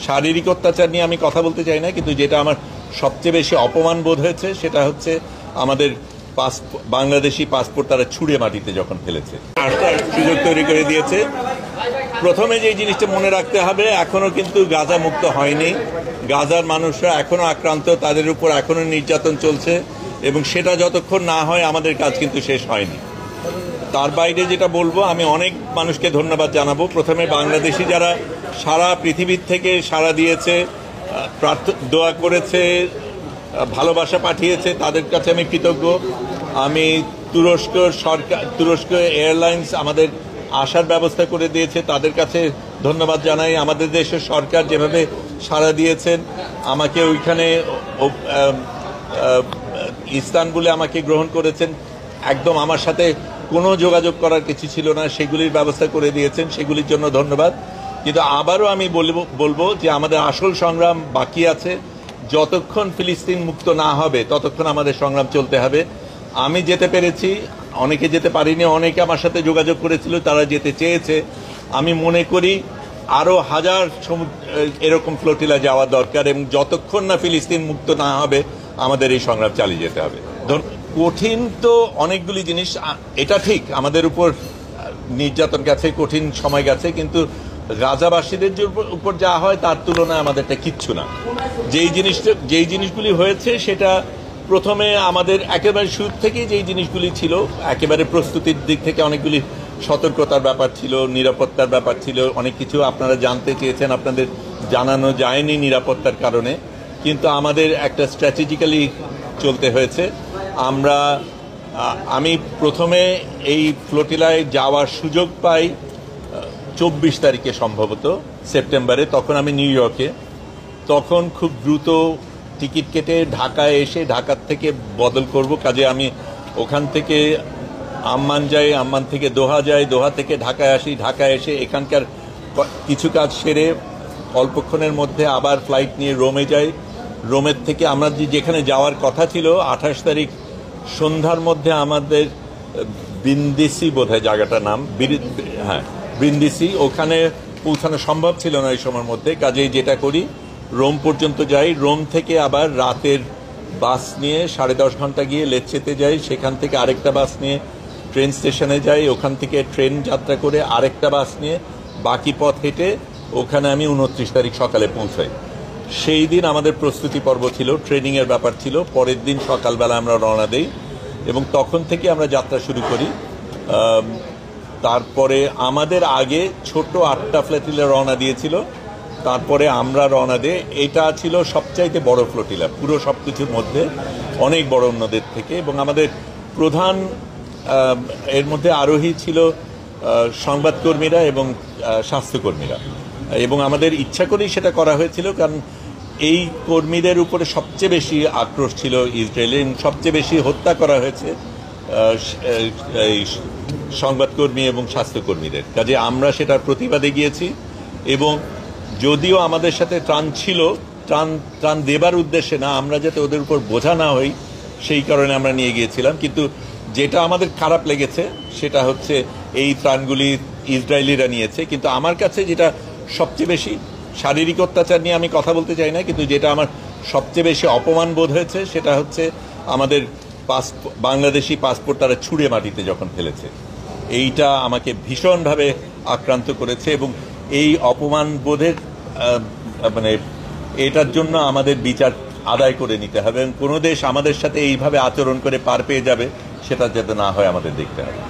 শারীরিক অত্যাচার নিয়ে আমি কথা বলতে চাই না, কিন্তু যেটা আমার সবচেয়ে বেশি অপমান বোধ হয়েছে সেটা হচ্ছে আমাদের বাংলাদেশি পাসপোর্ট তারা ছুঁড়ে মাটিতে যখন ফেলেছে, সুযোগ তৈরি করে দিয়েছে। প্রথমে যে জিনিসটা মনে রাখতে হবে, এখনো কিন্তু গাজা মুক্ত হয়নি। গাজার মানুষরা এখনো আক্রান্ত, তাদের উপর এখনো নির্যাতন চলছে, এবং সেটা যতক্ষণ না হয় আমাদের কাজ কিন্তু শেষ হয়নি। তার বাইরে যেটা বলবো, আমি অনেক মানুষকে ধন্যবাদ জানাবো। প্রথমে বাংলাদেশি যারা সারা পৃথিবীর থেকে সাড়া দিয়েছে, দোয়া করেছে, ভালোবাসা পাঠিয়েছে, তাদের কাছে আমি কৃতজ্ঞ। আমি তুরস্ক এয়ারলাইন্স আমাদের আসার ব্যবস্থা করে দিয়েছে, তাদের কাছে ধন্যবাদ জানাই। আমাদের দেশের সরকার যেভাবে সাড়া দিয়েছেন, আমাকে ওইখানে ইস্তানবুলে আমাকে গ্রহণ করেছেন, একদম আমার সাথে কোনো যোগাযোগ করার কিছু ছিল না, সেগুলির ব্যবস্থা করে দিয়েছেন, সেগুলির জন্য ধন্যবাদ। কিন্তু আবারও আমি বলবো যে আমাদের আসল সংগ্রাম বাকি আছে। যতক্ষণ ফিলিস্তিন মুক্ত না হবে ততক্ষণ আমাদের সংগ্রাম চলতে হবে। আমি যেতে পেরেছি, অনেকে যেতে পারিনি, অনেকে আমার সাথে যোগাযোগ করেছিল, তারা যেতে চেয়েছে। আমি মনে করি আরও হাজার এরকম ফ্লোটিলা যাওয়া দরকার, এবং যতক্ষণ না ফিলিস্তিন মুক্ত না হবে আমাদের এই সংগ্রাম চালিয়ে যেতে হবে। কঠিন তো অনেকগুলি জিনিস, এটা ঠিক আমাদের উপর নির্যাতন গেছে, কঠিন সময় গেছে, কিন্তু গাজাবাসীদের উপর যা হয় তার তুলনায় আমাদেরটা কিচ্ছু না। যেই জিনিসগুলি হয়েছে সেটা প্রথমে আমাদের একেবারে শুরু থেকেই যেই জিনিসগুলি ছিল, একেবারে প্রস্তুতির দিক থেকে অনেকগুলি সতর্কতার ব্যাপার ছিল, নিরাপত্তার ব্যাপার ছিল, অনেক কিছু আপনারা জানতে চেয়েছেন, আপনাদের জানানো যায়নি নিরাপত্তার কারণে, কিন্তু আমাদের একটা স্ট্র্যাটেজিক্যালি চলতে হয়েছে। আমি প্রথমে এই ফ্লোটিলায় যাওয়ার সুযোগ পাই 24 তারিখে, সম্ভবত সেপ্টেম্বরে। তখন আমি নিউ ইয়র্কে, তখন খুব দ্রুত টিকিট কেটে ঢাকায় এসে ঢাকার থেকে বদল করব কাজে আমি ওখান থেকে আম্মান যাই, আম্মান থেকে দোহা যাই, দোহা থেকে ঢাকায় আসি, ঢাকায় এসে এখানকার কিছু কাজ সেরে অল্পক্ষণের মধ্যে আবার ফ্লাইট নিয়ে রোমে যাই। রোমের থেকে আমরা যেখানে যাওয়ার কথা ছিল 28 তারিখ সন্ধ্যার মধ্যে আমাদের ব্রিন্দিসি বোধহয় জায়গাটার নাম, হ্যাঁ ব্রিন্দিসি, ওখানে পৌঁছানো সম্ভব ছিল না এই সময়ের মধ্যে। কাজেই যেটা করি, রোম পর্যন্ত যাই, রোম থেকে আবার রাতের বাস নিয়ে 10.5 ঘন্টা গিয়ে লেচ্ছেতে যাই, সেখান থেকে আরেকটা বাস নিয়ে ট্রেন স্টেশনে যাই, ওখান থেকে ট্রেন যাত্রা করে আরেকটা বাস নিয়ে বাকি পথ হেঁটে ওখানে আমি 29 তারিখ সকালে পৌঁছাই। সেই দিন আমাদের প্রস্তুতি পর্ব ছিল, ট্রেনিংয়ের ব্যাপার ছিল। পরের দিন সকালবেলা আমরা রওনা দেই এবং তখন থেকে আমরা যাত্রা শুরু করি। তারপরে আমাদের আগে ছোট 8টা ফ্লোটিলা রওনা দিয়েছিল, তারপরে আমরা রওনা দিই। এটা ছিল সবচাইতে বড় ফ্লোটিলা পুরো সব কিছুর মধ্যে, অনেক বড় অন্যদের থেকে। এবং আমাদের প্রধান এর মধ্যে আরোহী ছিল সংবাদকর্মীরা এবং স্বাস্থ্যকর্মীরা, এবং আমাদের ইচ্ছা করেই সেটা করা হয়েছিল, কারণ এই কর্মীদের উপরে সবচেয়ে বেশি আক্রোশ ছিল ইসরায়েলের, সবচেয়ে বেশি হত্যা করা হয়েছে এই সংবাদকর্মী এবং স্বাস্থ্যকর্মীদের। কাজে আমরা সেটার প্রতিবাদে গিয়েছি, এবং যদিও আমাদের সাথে ত্রাণ ছিল, ত্রাণ দেবার উদ্দেশ্যে না, আমরা যাতে ওদের উপর বোঝা না হই সেই কারণে আমরা নিয়ে গিয়েছিলাম। কিন্তু যেটা আমাদের খারাপ লেগেছে সেটা হচ্ছে এই ত্রাণগুলি ইসরায়েলিরা নিয়েছে। কিন্তু আমার কাছে যেটা সবচেয়ে বেশি, শারীরিক অত্যাচার নিয়ে আমি কথা বলতে চাই না, কিন্তু যেটা আমার সবচেয়ে বেশি অপমান বোধ হয়েছে সেটা হচ্ছে আমাদের বাংলাদেশি পাসপোর্ট তারা ছুঁড়ে মাটিতে যখন ফেলেছে। এইটা আমাকে ভীষণভাবে আক্রান্ত করেছে, এবং এই অপমান বোধের এটার জন্য আমাদের বিচার আদায় করে নিতে হবে, এবং কোনো দেশ আমাদের সাথে এইভাবে আচরণ করে পার পেয়ে যাবে সেটা যাতে না হয় আমাদের দেখতে হবে।